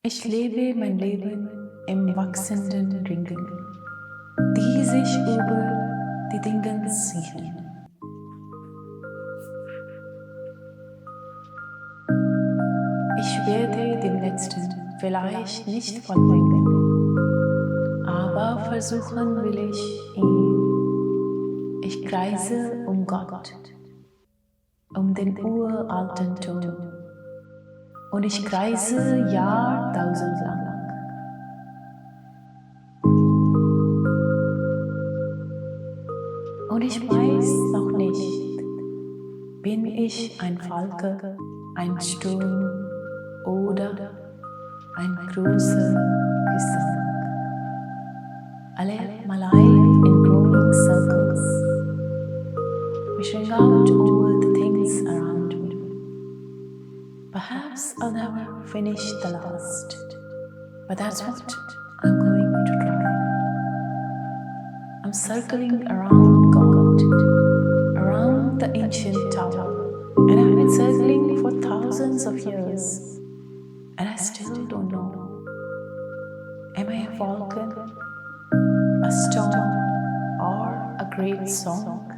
Ich lebe mein Leben im wachsenden Ringen, die sich über die Dinge ziehen. Ich werde den letzten vielleicht nicht vollbringen, aber versuchen will ich ihn. Ich kreise um Gott, um den uralten Ton, und ich kreise Jahrtausend lang. Und ich weiß noch nicht, bin ich ein Falke, ein Sturm oder ein großer Gesang. I live my life in growing circles, wishing out all the things around me. Perhaps I'll never finish the last, but that's what I'm going to try. I'm circling around God, around the ancient tower, and I've been circling for thousands of years, and I still don't know. Am I a falcon, a storm, or a great song?